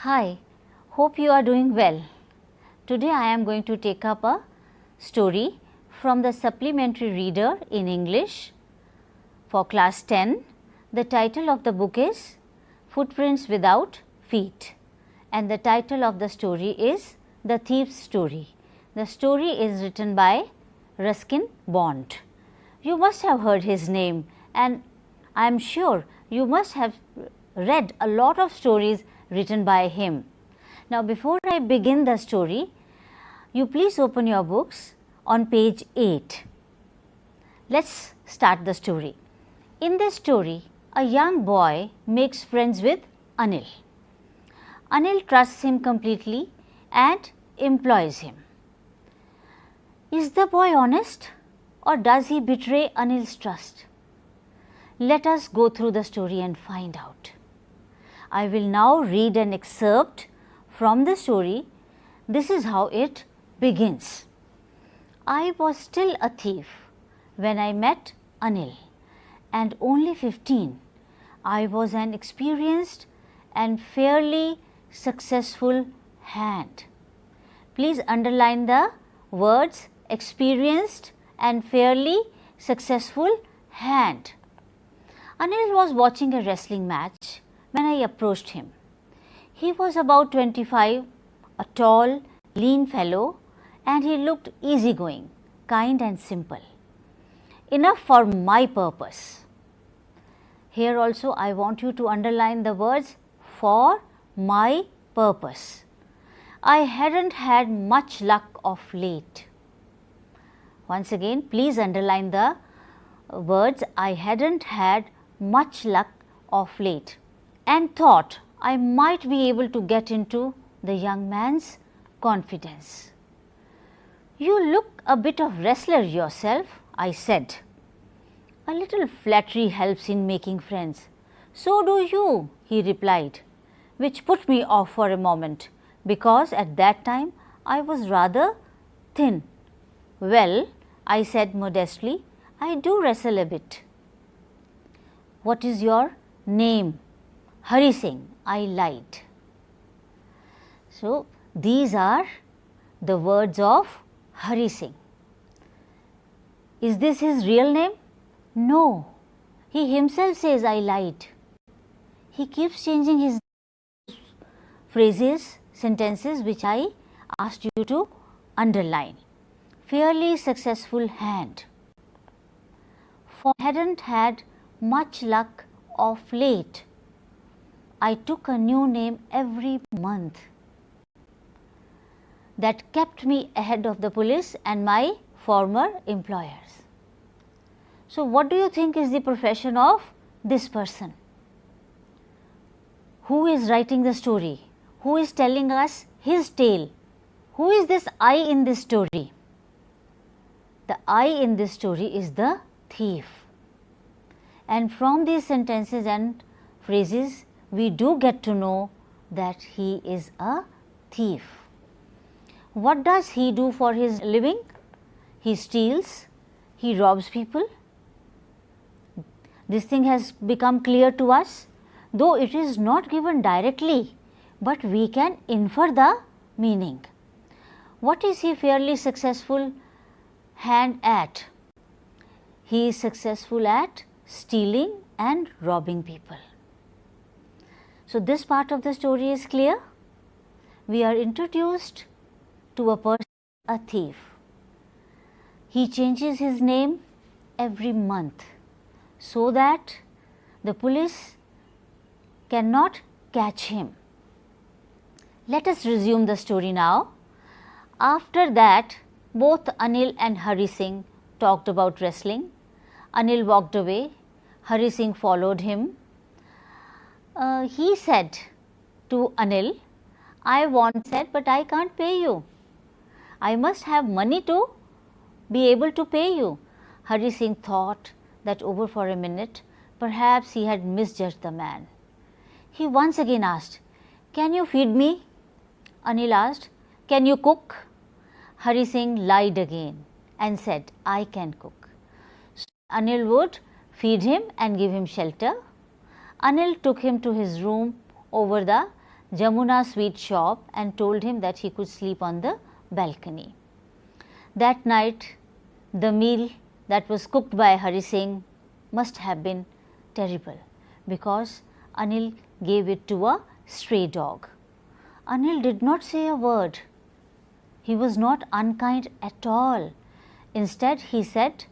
Hi, hope you are doing well. Today I am going to take up a story from the supplementary reader in English for class 10. The title of the book is Footprints Without Feet, and the title of the story is The Thief's Story. The story is written by Ruskin Bond. You must have heard his name, and I am sure you must have read a lot of stories written by him. Now, before I begin the story, you please open your books on page 8. Let's start the story. In this story, a young boy makes friends with Anil. Anil trusts him completely and employs him. Is the boy honest, or does he betray Anil's trust? Let us go through the story and find out. I will now read an excerpt from the story. This is how it begins. I was still a thief when I met Anil, and only 15. I was an experienced and fairly successful hand. Please underline the words experienced and fairly successful hand. Anil was watching a wrestling match when I approached him. He was about 25, a tall, lean fellow, and he looked easygoing, kind and simple. Enough for my purpose. Here also I want you to underline the words for my purpose. I hadn't had much luck of late. Once again, please underline the words I hadn't had much luck of late, and thought I might be able to get into the young man's confidence. You look a bit of wrestler yourself, I said. A little flattery helps in making friends. So do you, he replied, which put me off for a moment, because at that time I was rather thin. Well, I said modestly, I do wrestle a bit. What is your name? Hari Singh, I lied. So, these are the words of Hari Singh. Is this his real name? No, he himself says I lied. He keeps changing his phrases, sentences which I asked you to underline. Fairly successful hand. For hadn't had much luck of late. I took a new name every month. That kept me ahead of the police and my former employers. So, what do you think is the profession of this person? Who is writing the story? Who is telling us his tale? Who is this I in this story? The I in this story is the thief. And from these sentences and phrases, we do get to know that he is a thief. What does he do for his living? He steals, he robs people. This thing has become clear to us, though it is not given directly, but we can infer the meaning. What is he fairly successful hand at? He is successful at stealing and robbing people. So, this part of the story is clear. We are introduced to a person, a thief. He changes his name every month so that the police cannot catch him. Let us resume the story now. After that, both Anil and Hari Singh talked about wrestling. Anil walked away. Hari Singh followed him. He said to Anil, I want said, but I can't pay you. I must have money to be able to pay you. Hari Singh thought that over for a minute. Perhaps he had misjudged the man. He once again asked, can you feed me? Anil asked, can you cook? Hari Singh lied again and said, I can cook. So Anil would feed him and give him shelter. Anil took him to his room over the Jamuna's sweet shop and told him that he could sleep on the balcony. That night, the meal that was cooked by Hari Singh must have been terrible, because Anil gave it to a stray dog. Anil did not say a word. He was not unkind at all. Instead, he said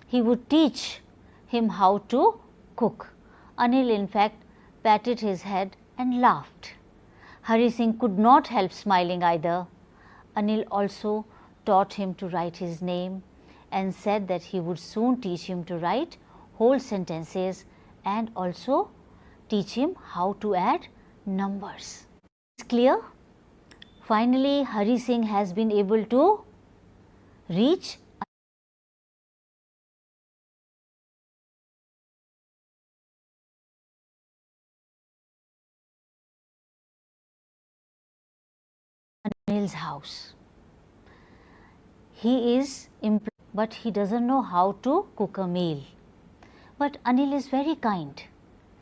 he would teach him how to cook. Anil, in fact, patted his head and laughed. Hari Singh could not help smiling either. Anil also taught him to write his name and said that he would soon teach him to write whole sentences and also teach him how to add numbers. It's clear? Finally, Hari Singh has been able to reach Anil's house. He is but he doesn't know how to cook a meal. But Anil is very kind.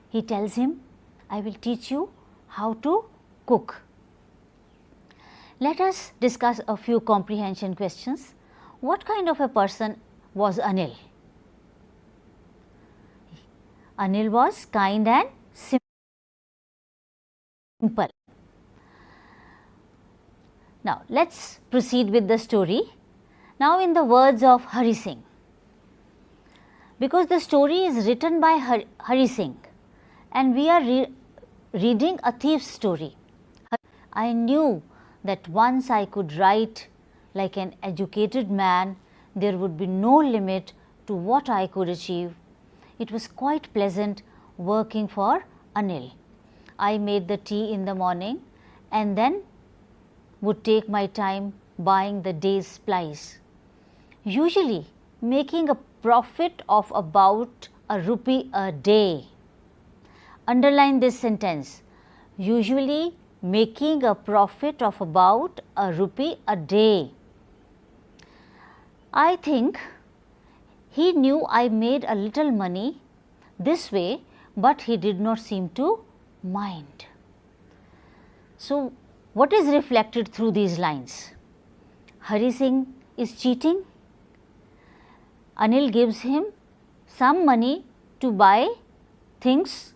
He tells him, I will teach you how to cook. Let us discuss a few comprehension questions. What kind of a person was Anil? Anil was kind and simple. Now, let us proceed with the story. Now, in the words of Hari Singh, because the story is written by Hari Singh and we are reading a thief's story. I knew that once I could write like an educated man, there would be no limit to what I could achieve. It was quite pleasant working for Anil. I made the tea in the morning and then would take my time buying the day's supplies, usually making a profit of about ₹1 a day. Underline this sentence, usually making a profit of about ₹1 a day. I think he knew I made a little money this way, but he did not seem to mind. So, what is reflected through these lines? Hari Singh is cheating. Anil gives him some money to buy things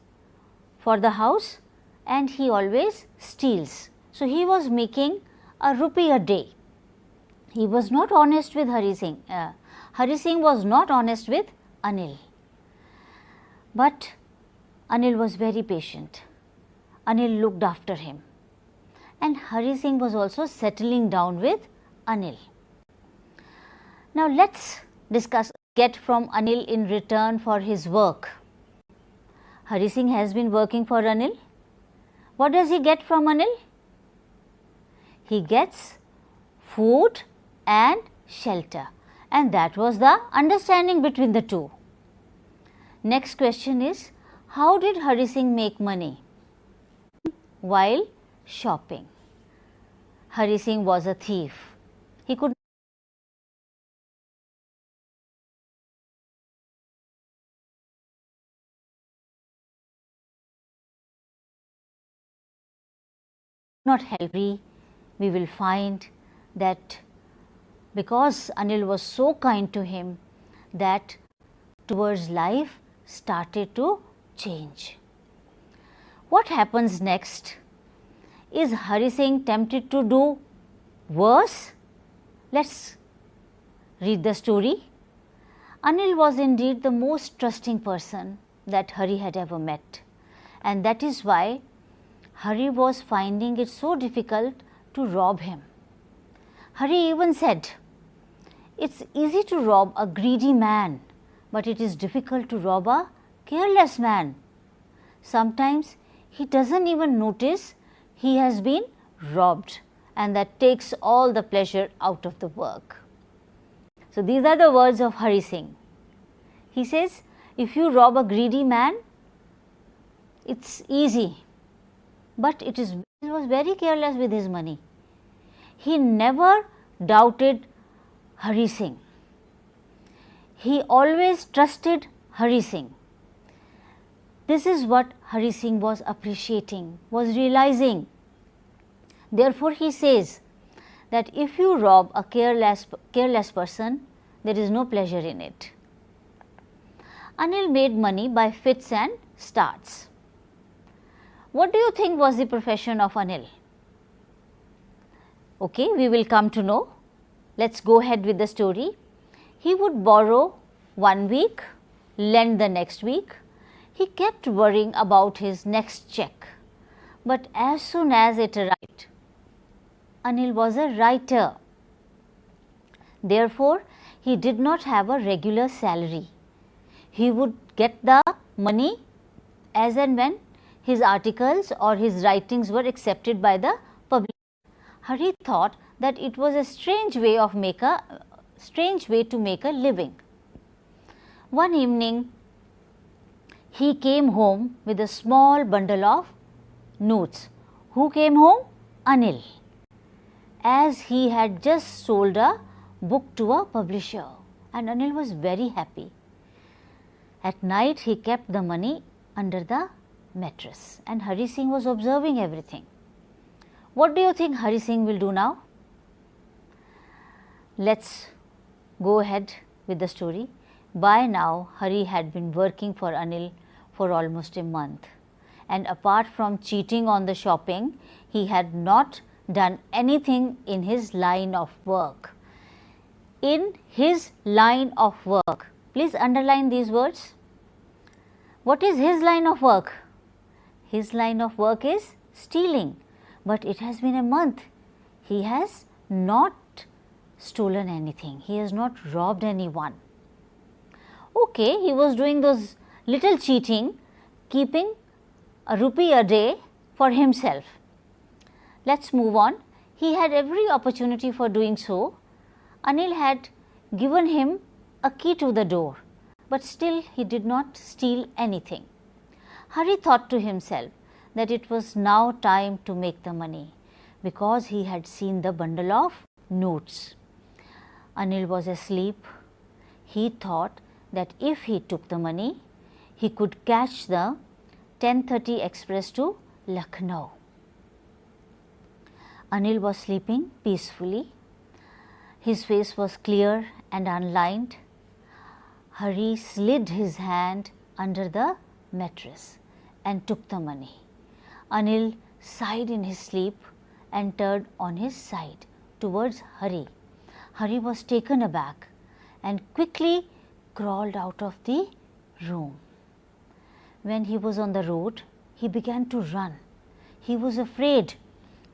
for the house and he always steals. So, he was making ₹1 a day. He was not honest with Hari Singh. Hari Singh was not honest with Anil. But Anil was very patient. Anil looked after him. And Hari Singh was also settling down with Anil. Now, let us discuss get from Anil in return for his work. Hari Singh has been working for Anil. What does he get from Anil? He gets food and shelter, and that was the understanding between the two. Next question is, how did Hari Singh make money? While shopping. Hari Singh was a thief. He could not help. We will find that because Anil was so kind to him, that towards life started to change. What happens next? Is Hari Singh tempted to do worse? Let us read the story. Anil was indeed the most trusting person that Hari had ever met, and that is why Hari was finding it so difficult to rob him. Hari even said, "It's easy to rob a greedy man, but it is difficult to rob a careless man. Sometimes he doesn't even notice he has been robbed, and that takes all the pleasure out of the work." So, these are the words of Hari Singh. He says, if you rob a greedy man, it's easy, but he was very careless with his money. He never doubted Hari Singh. He always trusted Hari Singh. This is what Hari Singh was appreciating, was realizing Therefore, he says that if you rob a careless person, there is no pleasure in it. Anil made money by fits and starts. What do you think was the profession of Anil? Okay, we will come to know. Let's go ahead with the story. He would borrow 1 week, lend the next week. He kept worrying about his next check. But as soon as it arrived, Anil was a writer. Therefore, he did not have a regular salary. He would get the money as and when his articles or his writings were accepted by the public. Hari thought that it was a strange way to make a living. One evening, he came home with a small bundle of notes. Who came home? Anil, as he had just sold a book to a publisher, and Anil was very happy. At night, he kept the money under the mattress, and Hari Singh was observing everything. What do you think Hari Singh will do now? Let's go ahead with the story. By now, Hari had been working for Anil for almost a month, and apart from cheating on the shopping, he had not done anything in his line of work. In his line of work, please underline these words. What is his line of work? His line of work is stealing, but it has been a month. He has not stolen anything. He has not robbed anyone. Okay, he was doing those little cheating, keeping a rupee a day for himself. Let's move on. He had every opportunity for doing so. Anil had given him a key to the door, but still he did not steal anything. Hari thought to himself that it was now time to make the money, because he had seen the bundle of notes. Anil was asleep. He thought that if he took the money, he could catch the 10:30 express to Lucknow. Anil was sleeping peacefully. His face was clear and unlined. Hari slid his hand under the mattress and took the money. Anil sighed in his sleep and turned on his side towards Hari. Hari was taken aback and quickly crawled out of the room. When he was on the road, he began to run. He was afraid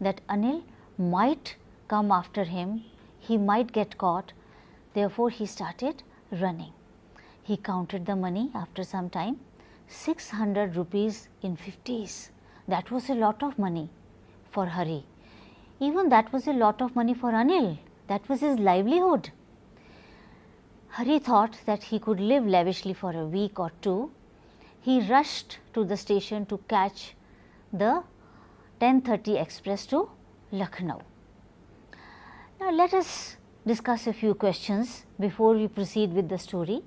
that Anil might come after him, he might get caught. Therefore, he started running. He counted the money after some time, 600 rupees in 50s. That was a lot of money for Hari. Even that was a lot of money for Anil. That was his livelihood. Hari thought that he could live lavishly for a week or two. He rushed to the station to catch the 10:30 express to Lucknow. Now, let us discuss a few questions before we proceed with the story.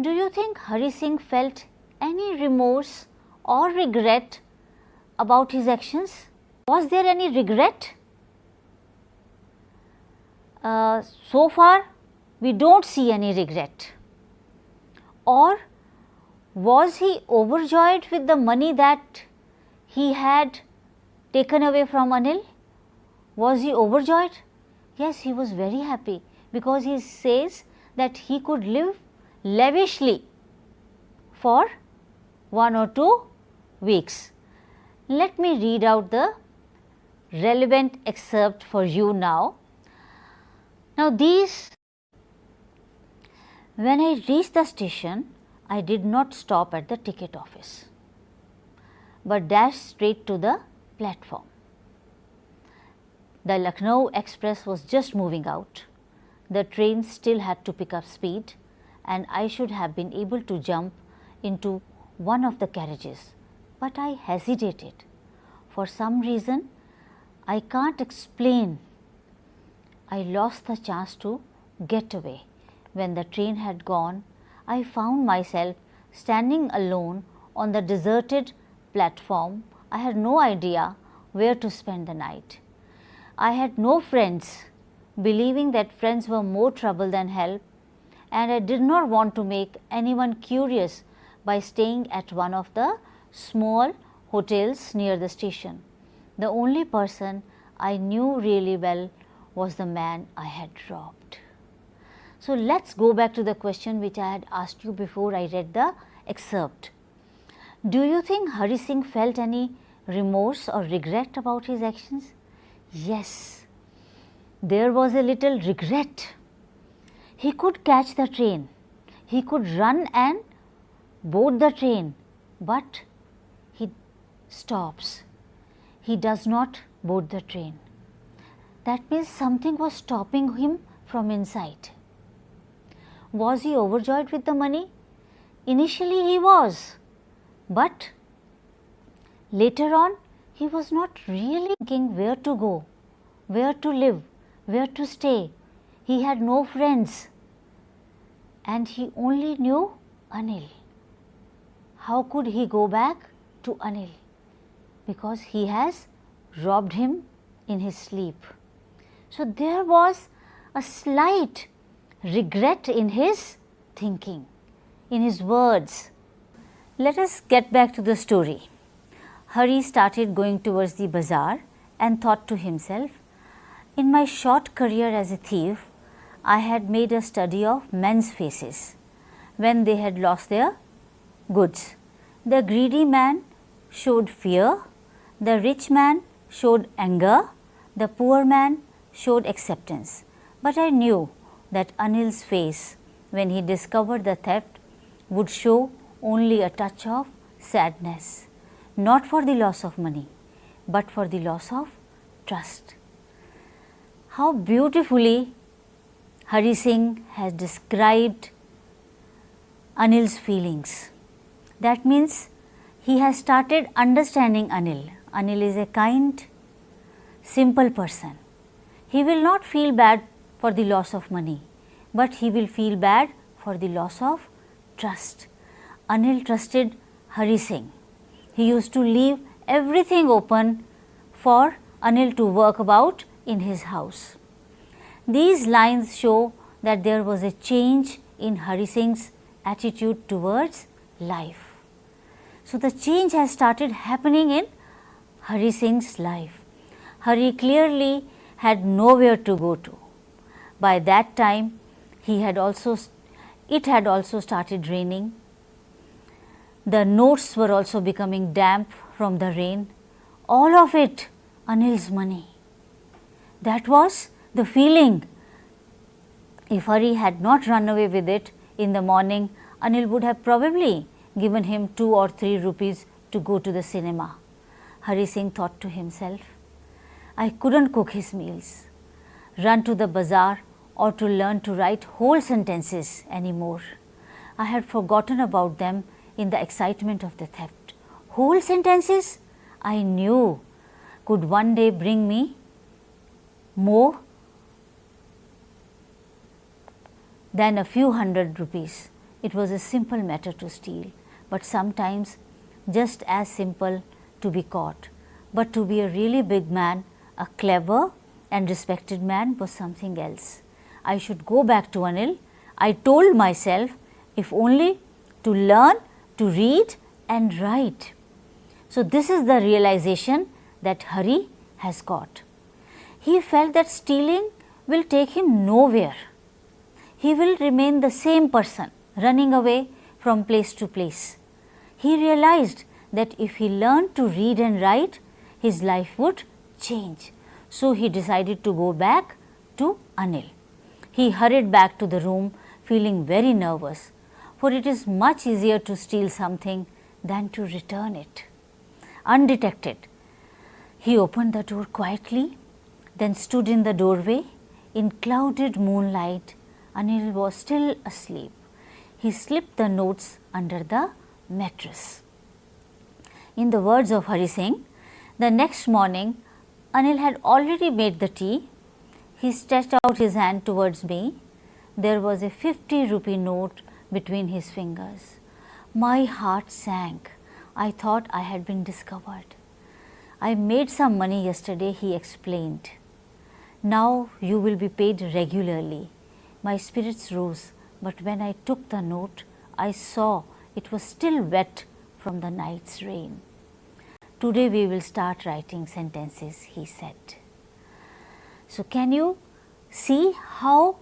Do you think Hari Singh felt any remorse or regret about his actions? Was there any regret? So far, we don't see any regret. Or was he overjoyed with the money that he had taken away from Anil? Was he overjoyed? Yes, he was very happy, because he says that he could live lavishly for 1 or 2 weeks. Let me read out the relevant excerpt for you now. Now, when I reached the station, I did not stop at the ticket office, but dashed straight to the platform. The Lucknow Express was just moving out. The train still had to pick up speed, and I should have been able to jump into one of the carriages, but I hesitated. For some reason I can't explain, I lost the chance to get away. When the train had gone, I found myself standing alone on the deserted platform. I had no idea where to spend the night. I had no friends, believing that friends were more trouble than help, and I did not want to make anyone curious by staying at one of the small hotels near the station. The only person I knew really well was the man I had robbed. So, let us go back to the question which I had asked you before I read the excerpt. Do you think Hari Singh felt any remorse or regret about his actions? Yes, there was a little regret. He could catch the train, he could run and board the train, but he stops. He does not board the train. That means something was stopping him from inside. Was he overjoyed with the money? Initially he was, but later on he was not really thinking where to go, where to live, where to stay. He had no friends and he only knew Anil. How could he go back to Anil? Because he has robbed him in his sleep. So, there was a slight regret in his thinking, in his words. Let us get back to the story. Hari started going towards the bazaar and thought to himself, in my short career as a thief, I had made a study of men's faces when they had lost their goods. The greedy man showed fear, the rich man showed anger, the poor man showed acceptance. But I knew that Anil's face, when he discovered the theft, would show only a touch of sadness, not for the loss of money, but for the loss of trust. How beautifully Hari Singh has described Anil's feelings. That means he has started understanding Anil. Anil is a kind, simple person. He will not feel bad for the loss of money, but he will feel bad for the loss of trust. Anil trusted Hari Singh. He used to leave everything open for Anil to work about in his house. These lines show that there was a change in Hari Singh's attitude towards life. So, the change has started happening in Hari Singh's life. Hari clearly had nowhere to go to. By that time, it had also started raining. The notes were also becoming damp from the rain. All of it Anil's money. That was the feeling. If Hari had not run away with it in the morning, Anil would have probably given him 2 or 3 rupees to go to the cinema. Hari Singh thought to himself, I couldn't cook his meals, run to the bazaar or to learn to write whole sentences anymore. I had forgotten about them in the excitement of the theft. Whole sentences I knew could one day bring me more than a few hundred rupees. It was a simple matter to steal, but sometimes just as simple to be caught. But to be a really big man, a clever and respected man was something else. I should go back to Anil. I told myself, if only to learn to read and write. So, this is the realization that Hari has got. He felt that stealing will take him nowhere. He will remain the same person, running away from place to place. He realized that if he learned to read and write, his life would change. So, he decided to go back to Anil. He hurried back to the room feeling very nervous, for it is much easier to steal something than to return it undetected. He opened the door quietly, then stood in the doorway. In clouded moonlight, Anil was still asleep. He slipped the notes under the mattress. In the words of Hari Singh, the next morning Anil had already made the tea. He stretched out his hand towards me. There was a 50 rupee note between his fingers. My heart sank. I thought I had been discovered. I made some money yesterday, he explained. Now you will be paid regularly. My spirits rose, but when I took the note, I saw it was still wet from the night's rain. Today we will start writing sentences, he said. So can you see how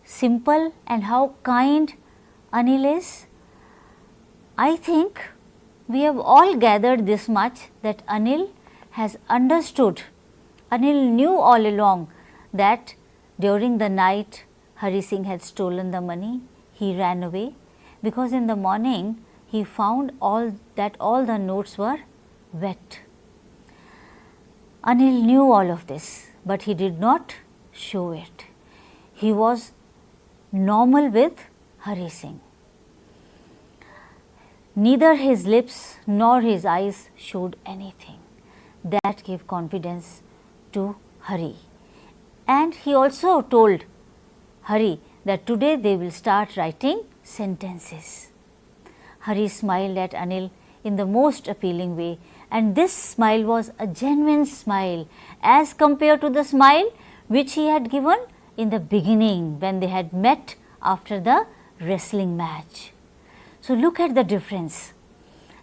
simple and how kind Anil is? I think we have all gathered this much, that Anil has understood. Anil knew all along that during the night Hari Singh had stolen the money. He ran away because in the morning he found all the notes were wet. Anil knew all of this, but he did not show it. He was normal with Hari Singh. Neither his lips nor his eyes showed anything. That gave confidence to Hari. And he also told Hari that today they will start writing sentences. Hari smiled at Anil in the most appealing way, and this smile was a genuine smile as compared to the smile which he had given in the beginning when they had met after the wrestling match. So look at the difference,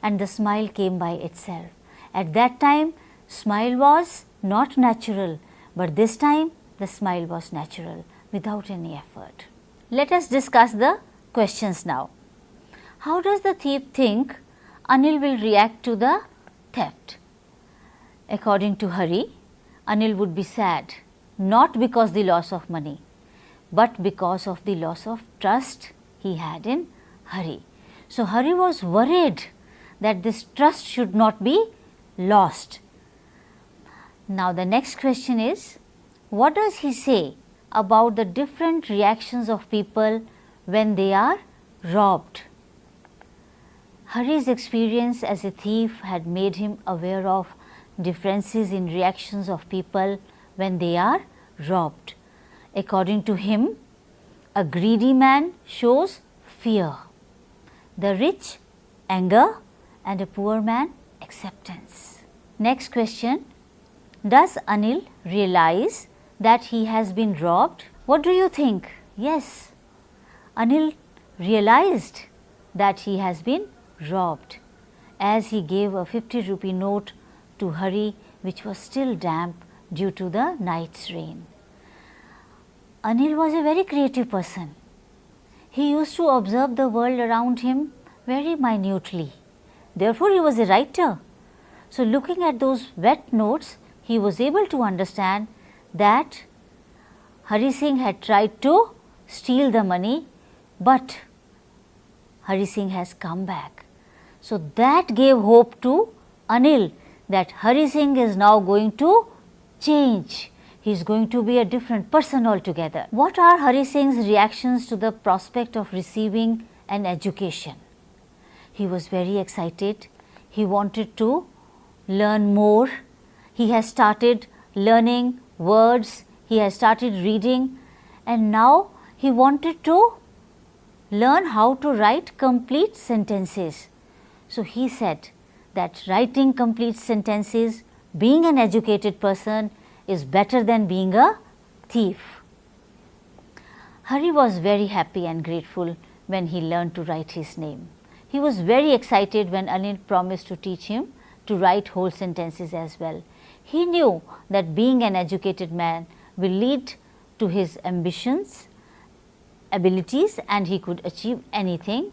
and the smile came by itself. At that time, smile was not natural, but this time the smile was natural without any effort. Let us discuss the questions now. How does the thief think Anil will react to the theft? According to Hari, Anil would be sad, not because the loss of money, but because of the loss of trust he had in Hari. So Hari was worried that this trust should not be lost. Now the next question is, what does he say about the different reactions of people when they are robbed? Hari's experience as a thief had made him aware of differences in reactions of people when they are robbed. According to him, a greedy man shows fear, the rich anger, and a poor man acceptance. Next question, does Anil realize that he has been robbed? What do you think? Yes, Anil realized that he has been robbed as he gave a 50 rupee note to Hari, which was still damp due to the night's rain. Anil was a very creative person. He used to observe the world around him very minutely. Therefore, he was a writer. So, looking at those wet notes, he was able to understand that Hari Singh had tried to steal the money, but Hari Singh has come back. So, that gave hope to Anil that Hari Singh is now going to change. He is going to be a different person altogether. What are Hari Singh's reactions to the prospect of receiving an education? He was very excited. He wanted to learn more. He has started learning words. He has started reading, and now he wanted to learn how to write complete sentences. So, he said that writing complete sentences, being an educated person, is better than being a thief. Hari was very happy and grateful when he learned to write his name. He was very excited when Anil promised to teach him to write whole sentences as well. He knew that being an educated man will lead to his ambitions, abilities, and he could achieve anything.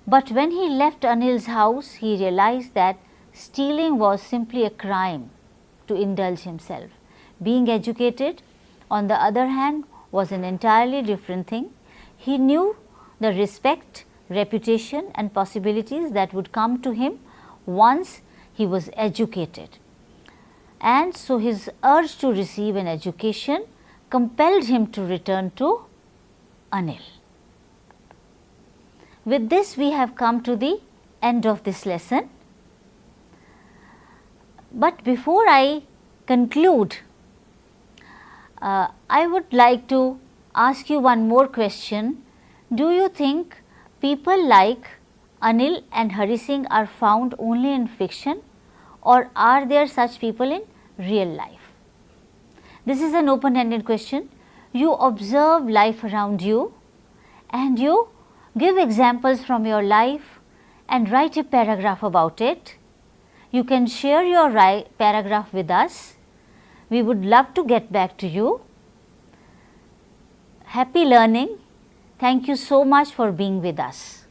But when he left Anil's house, he realized that stealing was simply a crime to indulge himself. Being educated, on the other hand, was an entirely different thing. He knew the respect, reputation, and possibilities that would come to him once he was educated. And so his urge to receive an education compelled him to return to Anil. With this, we have come to the end of this lesson. But before I conclude, I would like to ask you one more question. Do you think people like Anil and Hari Singh are found only in fiction, or are there such people in real life? This is an open-ended question. You observe life around you and you give examples from your life and write a paragraph about it. You can share your paragraph with us. We would love to get back to you. Happy learning. Thank you so much for being with us.